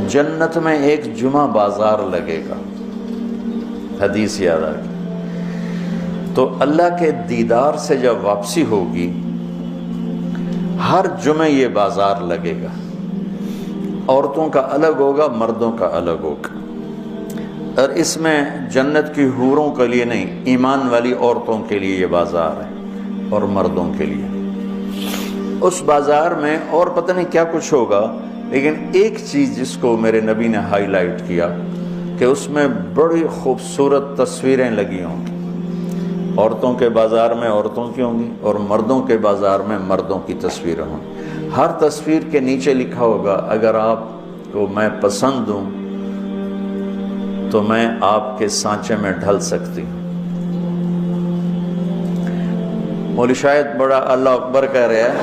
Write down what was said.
جنت میں ایک جمعہ بازار لگے گا، حدیث یاد آ گئی۔ تو اللہ کے دیدار سے جب واپسی ہوگی ہر جمعے یہ بازار لگے گا، عورتوں کا الگ ہوگا، مردوں کا الگ ہوگا، اور اس میں جنت کی حوروں کے لیے نہیں، ایمان والی عورتوں کے لیے یہ بازار ہے اور مردوں کے لیے۔ اس بازار میں اور پتہ نہیں کیا کچھ ہوگا، لیکن ایک چیز جس کو میرے نبی نے ہائی لائٹ کیا کہ اس میں بڑی خوبصورت تصویریں لگی ہوں گی۔ عورتوں کے بازار میں عورتوں کی ہوں گی اور مردوں کے بازار میں مردوں کی تصویریں ہوں گی۔ ہر تصویر کے نیچے لکھا ہوگا اگر آپ کو میں پسند ہوں تو میں آپ کے سانچے میں ڈھل سکتی ہوں۔ مولوی شاید بڑا اللہ اکبر کہہ رہے ہیں۔